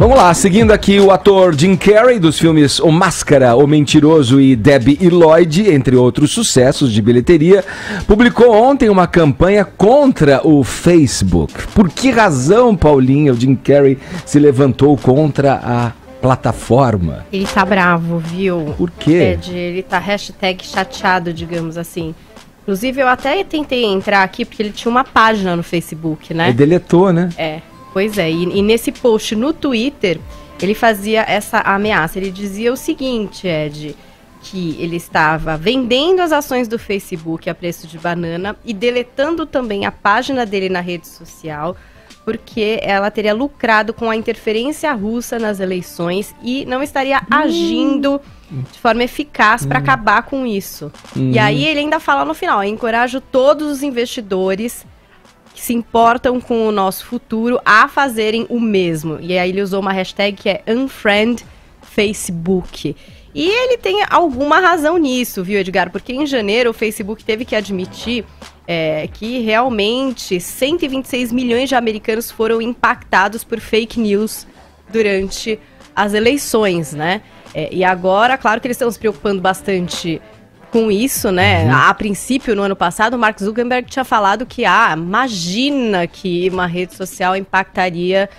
Vamos lá, seguindo aqui o ator Jim Carrey dos filmes O Máscara, O Mentiroso e Debbie e Lloyd, entre outros sucessos de bilheteria, publicou ontem uma campanha contra o Facebook. Por que razão, Paulinha, o Jim Carrey se levantou contra a plataforma? Ele tá bravo, viu? Por quê? Ele tá #chateado, digamos assim. Inclusive, eu até tentei entrar aqui porque ele tinha uma página no Facebook, né? Ele deletou, né? Pois é, e nesse post no Twitter, ele fazia essa ameaça. Ele dizia o seguinte, Ed, que ele estava vendendo as ações do Facebook a preço de banana e deletando também a página dele na rede social, porque ela teria lucrado com a interferência russa nas eleições e não estaria agindo de forma eficaz para acabar com isso. E aí ele ainda fala no final, encorajo todos os investidores que se importam com o nosso futuro a fazerem o mesmo. E aí ele usou uma hashtag que é UnfriendFacebook. E ele tem alguma razão nisso, viu, Edgar? Porque em janeiro o Facebook teve que admitir que realmente 126 milhões de americanos foram impactados por fake news durante as eleições, né? E agora, claro que eles estão se preocupando bastante com isso, né? A princípio, no ano passado, o Mark Zuckerberg tinha falado que, imagina que uma rede social impactaria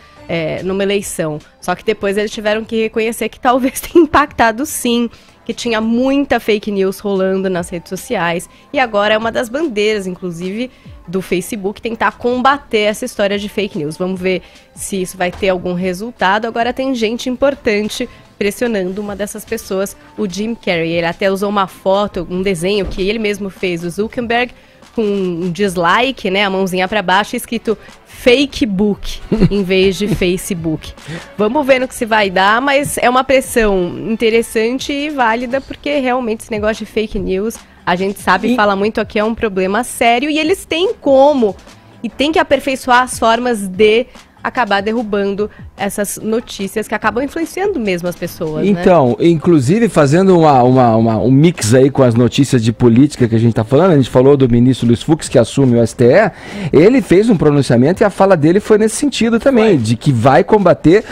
numa eleição. Só que depois eles tiveram que reconhecer que talvez tenha impactado sim, que tinha muita fake news rolando nas redes sociais. E agora é uma das bandeiras, inclusive, do Facebook, tentar combater essa história de fake news. Vamos ver se isso vai ter algum resultado. Agora tem gente importante pressionando uma dessas pessoas, o Jim Carrey. Ele até usou uma foto, um desenho que ele mesmo fez, o Zuckerberg, com um dislike, né, a mãozinha para baixo, escrito fake book, em vez de Facebook. Vamos ver no que se vai dar, mas é uma pressão interessante e válida, porque realmente esse negócio de fake news, a gente sabe, fala muito aqui, é um problema sério, e eles têm como, e tem que aperfeiçoar as formas de acabar derrubando essas notícias que acabam influenciando mesmo as pessoas, então, né? Inclusive fazendo um mix aí com as notícias de política que a gente tá falando, a gente falou do ministro Luiz Fux, que assume o STE, ele fez um pronunciamento e a fala dele foi nesse sentido também, de que vai combater,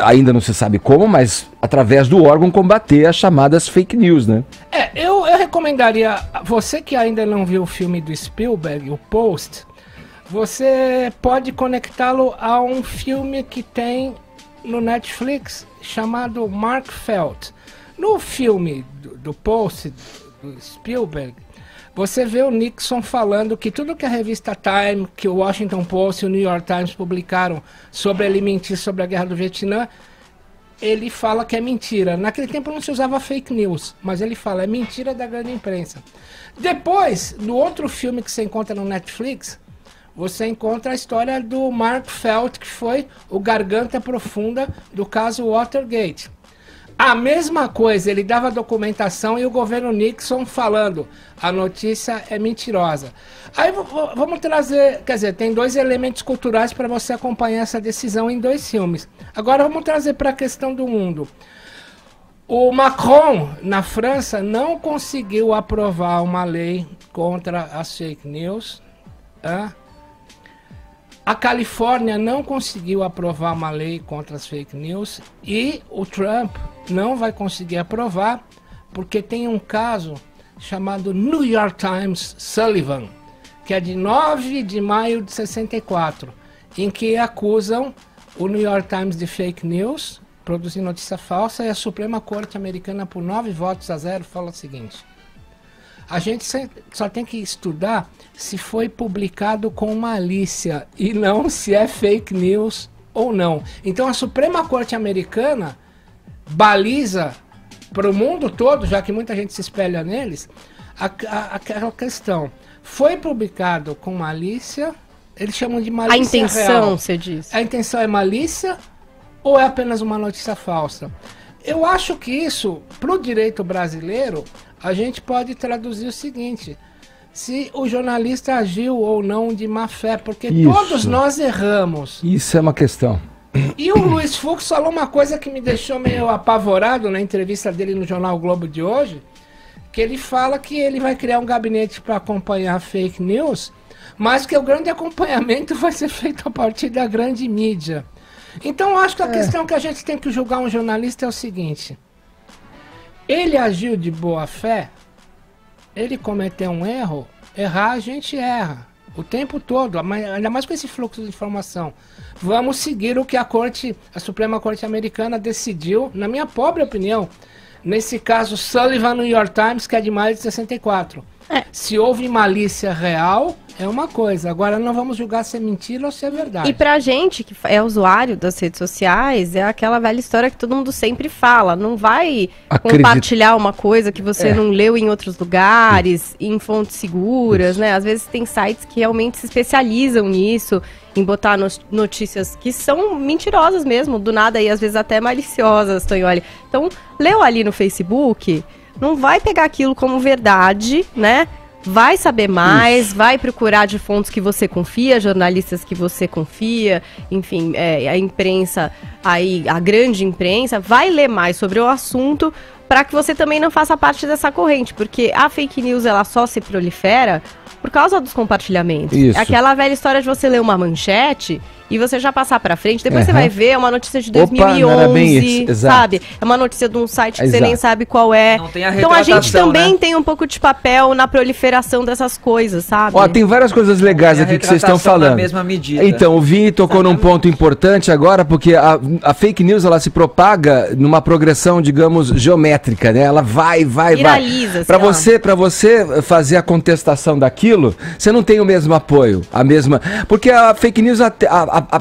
ainda não se sabe como, mas através do órgão combater as chamadas fake news, né? Eu recomendaria, você que ainda não viu o filme do Spielberg, o Post, você pode conectá-lo a um filme que tem no Netflix chamado Mark Felt. No filme do Post, do Spielberg, você vê o Nixon falando que tudo que a revista Time, que o Washington Post e o New York Times publicaram sobre ele mentir sobre a guerra do Vietnã, ele fala que é mentira. Naquele tempo não se usava fake news, mas ele fala, é mentira da grande imprensa. Depois, no outro filme que você encontra no Netflix, você encontra a história do Mark Felt, que foi o garganta profunda do caso Watergate. A mesma coisa, ele dava documentação e o governo Nixon falando, a notícia é mentirosa. Aí vamos trazer, quer dizer, tem dois elementos culturais para você acompanhar essa decisão em dois filmes. Agora vamos trazer para a questão do mundo. O Macron, na França, não conseguiu aprovar uma lei contra as fake news. A Califórnia não conseguiu aprovar uma lei contra as fake news e o Trump não vai conseguir aprovar porque tem um caso chamado New York Times Sullivan, que é de 9 de maio de 64, em que acusam o New York Times de fake news, produzir notícia falsa, e a Suprema Corte Americana, por 9-0, fala o seguinte: a gente só tem que estudar se foi publicado com malícia e não se é fake news ou não. Então a Suprema Corte Americana baliza para o mundo todo, já que muita gente se espelha neles, aquela questão. Foi publicado com malícia, eles chamam de malícia real. A intenção, real. você diz. A intenção é malícia ou é apenas uma notícia falsa? Eu acho que isso, para o direito brasileiro, a gente pode traduzir o seguinte: se o jornalista agiu ou não de má fé, porque todos nós erramos. Isso é uma questão. E o Luiz Fux falou uma coisa que me deixou meio apavorado na entrevista dele no Jornal Globo de hoje, que ele fala que ele vai criar um gabinete para acompanhar fake news, mas que o grande acompanhamento vai ser feito a partir da grande mídia. Então eu acho que a questão que a gente tem que julgar um jornalista é o seguinte: ele agiu de boa fé, ele cometeu um erro, errar a gente erra o tempo todo, ainda mais com esse fluxo de informação. Vamos seguir o que a Suprema Corte Americana decidiu, na minha pobre opinião, nesse caso Sullivan no New York Times, que é de maio de 64. Se houve malícia real, é uma coisa. Agora não vamos julgar se é mentira ou se é verdade. E pra gente, que é usuário das redes sociais, é aquela velha história que todo mundo sempre fala. Não vai compartilhar uma coisa que você não leu em outros lugares, em fontes seguras, né? Às vezes tem sites que realmente se especializam nisso, em botar notícias que são mentirosas mesmo, do nada, e às vezes até maliciosas, Tonholi. Então, leu ali no Facebook, não vai pegar aquilo como verdade, né? Vai saber mais, vai procurar de fontes que você confia, jornalistas que você confia, enfim, a imprensa, aí, a grande imprensa, vai ler mais sobre o assunto para que você também não faça parte dessa corrente, porque a fake news ela só se prolifera por causa dos compartilhamentos. Isso. É aquela velha história de você ler uma manchete e você já passar pra frente, depois você vai ver, é uma notícia de 2011, sabe? É uma notícia de um site que você nem sabe qual é. Não tem a então a gente também, né, tem um pouco de papel na proliferação dessas coisas, sabe? Ó, tem várias coisas legais aqui que vocês estão falando. Na mesma medida. Então, o Vini tocou num ponto importante agora, porque a fake news, ela se propaga numa progressão, digamos, geométrica, né? Ela vai. Viraliza, Pra você fazer a contestação daquilo, você não tem o mesmo apoio, a mesma... Porque a fake news,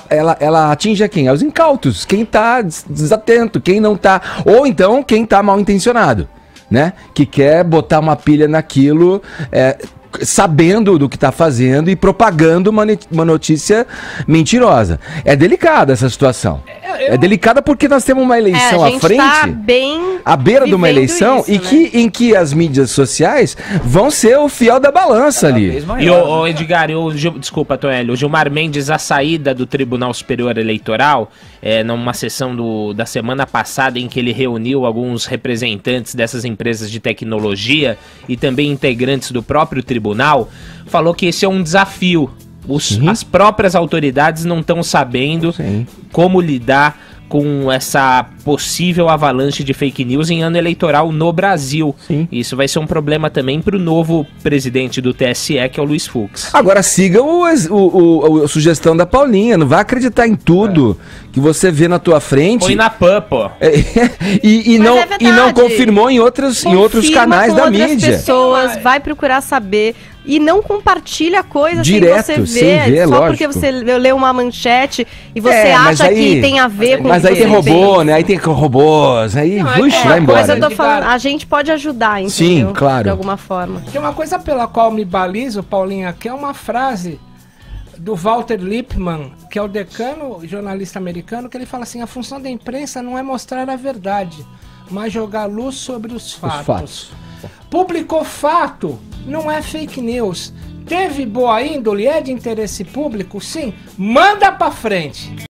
ela atinge a quem? Aos incautos, quem tá desatento, quem não tá... Ou então, quem tá mal intencionado, né? Que quer botar uma pilha naquilo... sabendo do que está fazendo e propagando uma notícia mentirosa. É delicada essa situação. É delicada porque nós temos uma eleição à frente, tá bem à beira de uma eleição, isso, e né? em que as mídias sociais vão ser o fiel da balança ali. E o Edgar, desculpa, Toélio, o Gilmar Mendes, a saída do Tribunal Superior Eleitoral, numa sessão da semana passada em que ele reuniu alguns representantes dessas empresas de tecnologia e também integrantes do próprio tribunal, falou que esse é um desafio. As próprias autoridades não estão sabendo como lidar com essa possível avalanche de fake news em ano eleitoral no Brasil. Isso vai ser um problema também para o novo presidente do TSE, que é o Luiz Fux. Agora siga a sugestão da Paulinha, não vai acreditar em tudo que você vê na tua frente. Põe na PAN, pô. E não confirmou em outros canais da mídia. Pessoas, vai procurar saber. E não compartilha coisa direto, sem você ver, só porque você leu uma manchete e você acha que tem a ver com o que Mas aí tem robô, né? Aí tem robôs, aí vai embora. Mas eu tô falando, a gente pode ajudar, entendeu? Sim, claro. De alguma forma. Tem uma coisa pela qual me balizo, Paulinha, que é uma frase do Walter Lippmann, que é o decano jornalista americano, que ele fala assim: a função da imprensa não é mostrar a verdade, mas jogar luz sobre os fatos. Publicou fato, não é fake news. Teve boa índole, é de interesse público, sim, manda pra frente.